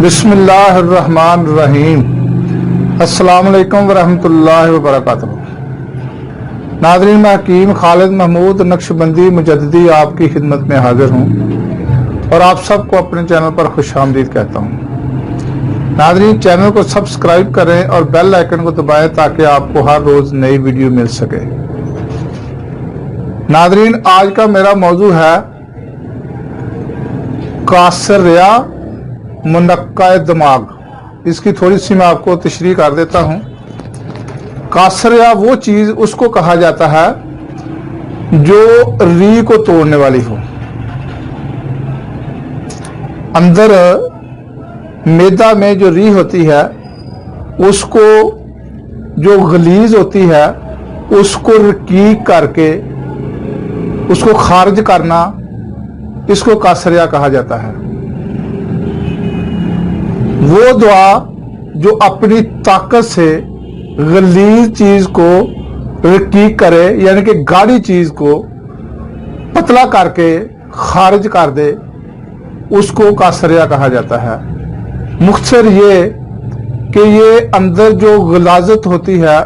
बिस्मिल्लाहिर्रहमानिर्रहीम। अस्सलाम वालेकुम वरहमतुल्लाहि वबरकातुहू। नाज़रीन, मैं हकीम खालिद महमूद नक्शबंदी मुजद्दिदी आपकी खिदमत में हाजिर हूँ और आप सबको अपने चैनल पर खुशामदीद कहता हूँ। नाज़रीन, चैनल को सब्सक्राइब करें और बेल आइकन को दबाएं ताकि आपको हर रोज नई वीडियो मिल सके। नाज़रीन, आज का मेरा मौजू है कासरिया मुनक्का दिमाग। इसकी थोड़ी सी मैं आपको तशरीह कर देता हूं। कासरिया वो चीज उसको कहा जाता है जो री को तोड़ने वाली हो। अंदर मैदा में जो री होती है उसको, जो गलीज होती है उसको रकीक करके उसको खारिज करना, इसको कासरिया कहा जाता है। वो दुआ जो अपनी ताकत से गलीज चीज को रकीक करे, यानी कि गाढ़ी चीज को पतला करके खारिज कर दे, उसको कासरिया कहा जाता है। मुख्तसर ये कि ये अंदर जो गलाजत होती है,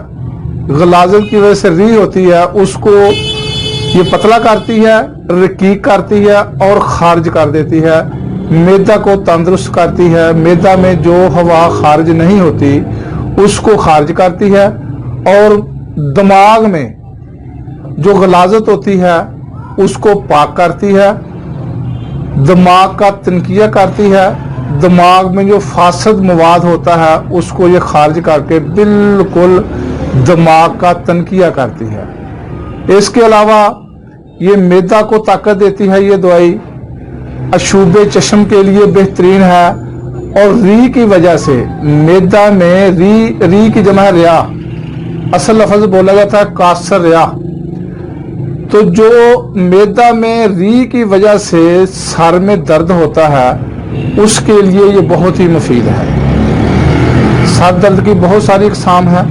गलाजत की वजह से री होती है, उसको ये पतला करती है, रकीक करती है और खारिज कर देती है। मैदा को तंदुरुस्त करती है, मैदा में जो हवा खारिज नहीं होती उसको खारिज करती है और दिमाग में जो गलाजत होती है उसको पाक करती है, दिमाग का तनकिया करती है, दिमाग में जो फासद मवाद होता है उसको ये खारिज करके बिल्कुल दिमाग का तनकिया करती है। इसके अलावा ये मैदा को ताकत देती है। ये दवाई अशूबे चश्म के लिए बेहतरीन है और री की वजह से मैदा में री की जमा रिया, असल लफ्ज बोला जाता है कासरिया। तो जो मैदा में री की वजह से सर में दर्द होता है उसके लिए ये बहुत ही मुफीद है। सर दर्द की बहुत सारी इकसाम है।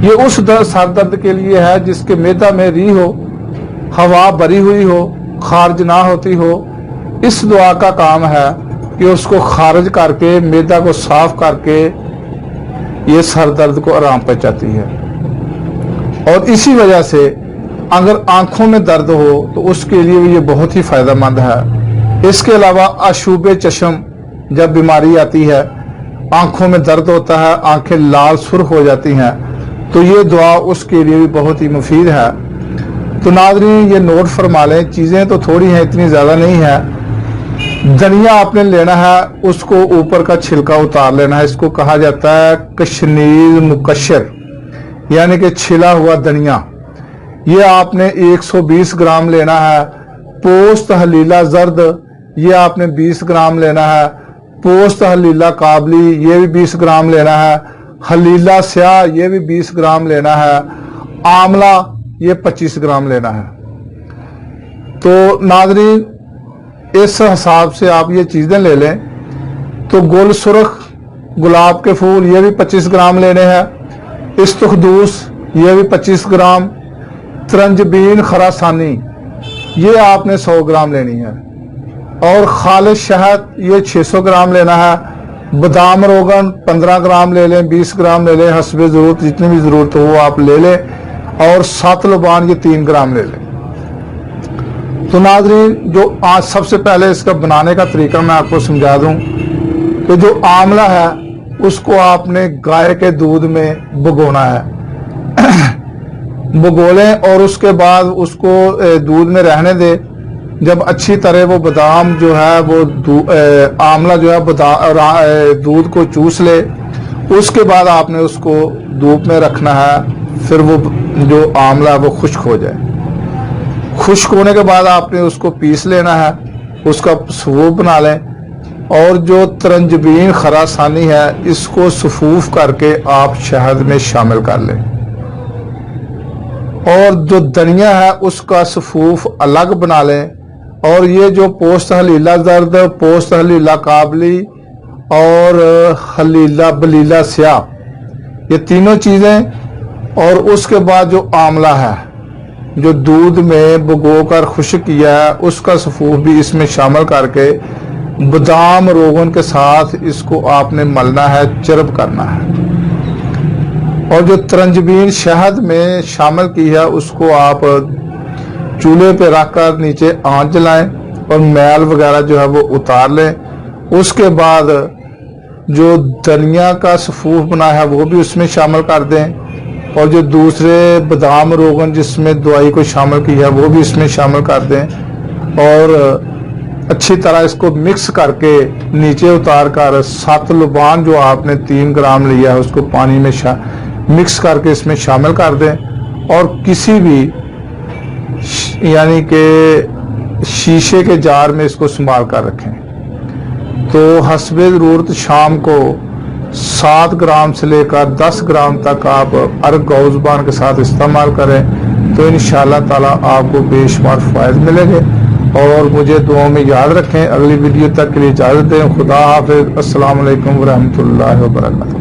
ये उस सर दर्द के लिए है जिसके मैदा में री हो, हवा भरी हुई हो, खारिज ना होती हो। इस दुआ का काम है कि उसको खारिज करके मैदा को साफ करके ये सर दर्द को आराम पहुंचाती है। और इसी वजह से अगर आंखों में दर्द हो तो उसके लिए भी ये बहुत ही फायदेमंद है। इसके अलावा अशूबे चश्म जब बीमारी आती है, आंखों में दर्द होता है, आंखें लाल सुर्ख हो जाती हैं, तो ये दुआ उसके लिए भी बहुत ही मुफीद है। तो नाज़रीन, ये नोट फरमा लें। चीज़ें तो थोड़ी हैं, इतनी ज़्यादा नहीं है। धनिया आपने लेना है, उसको ऊपर का छिलका उतार लेना है। इसको कहा जाता है कशनीज मुकशर, यानी कि छिला हुआ धनिया। ये आपने 120 ग्राम लेना है। पोस्त हलीला जर्द ये आपने 20 ग्राम लेना है। पोस्त हलीला काबली ये भी 20 ग्राम लेना है। हलीला स्याह ये भी 20 ग्राम लेना है। आमला ये 25 ग्राम लेना है। तो नाज़रीन, इस हिसाब से आप ये चीजें ले लें। तो गुल सुरख गुलाब के फूल ये भी 25 ग्राम लेने हैं। इस्तखदूस ये भी 25 ग्राम। तरंजबीन खरासानी ये आपने 100 ग्राम लेनी है। और खालिद शहद ये 600 ग्राम लेना है। बादाम रोगन 15 ग्राम ले लें, 20 ग्राम ले लें, हस्बे जरूरत जितनी भी जरूरत हो वो आप ले लें। और 7 लुबान ये 3 ग्राम ले लें। तो नाज़रीन, जो आज सबसे पहले इसका बनाने का तरीका मैं आपको समझा दूं कि जो आमला है उसको आपने गाय के दूध में भिगोना है। भिगो लें और उसके बाद उसको दूध में रहने दे। जब अच्छी तरह वो बादाम जो है वो आमला जो है दूध को चूस ले, उसके बाद आपने उसको धूप में रखना है। फिर वो जो आमला वो खुश्क हो जाए। खुश्क होने के बाद आपने उसको पीस लेना है, उसका सूप बना लें। और जो तरंजबीन खरासानी है इसको सफूफ करके आप शहद में शामिल कर लें। और जो धनिया है उसका सफूफ अलग बना लें। और ये जो पोस्त हलीला जर्द, पोस्त हलीला काबली और हलीला बलीला स्याह, ये तीनों चीजें, और उसके बाद जो आमला है जो दूध में भिगो कर खुश्क किया है उसका सफूफ भी इसमें शामिल करके बादाम रोगन के साथ इसको आपने मलना है, चरब करना है। और जो तरंजबीन शहद में शामिल की है उसको आप चूल्हे पे रखकर नीचे आंच जलाएं और मैल वगैरह जो है वो उतार लें। उसके बाद जो धनिया का सफूफ बना है वो भी उसमें शामिल कर दें और जो दूसरे बादाम रोगन जिसमें दवाई को शामिल की है वो भी इसमें शामिल कर दें और अच्छी तरह इसको मिक्स करके नीचे उतार कर 7 लुबान जो आपने 3 ग्राम लिया है उसको पानी में मिक्स करके इसमें शामिल कर दें और किसी भी यानी कि शीशे के जार में इसको संभाल कर रखें। तो हस्बे ज़रूरत शाम को 7 ग्राम से लेकर 10 ग्राम तक आप अर्ग गौज़बान के साथ इस्तेमाल करें तो इंशाअल्लाह ताला आपको बेशुमार फ़ायदे मिलेंगे। और मुझे दुआ में याद रखें। अगली वीडियो तक के लिए इजाज़त दें। खुदा हाफ़िज़। अस्सलामु अलैकुम व रहमतुल्लाहि व बरकातहू।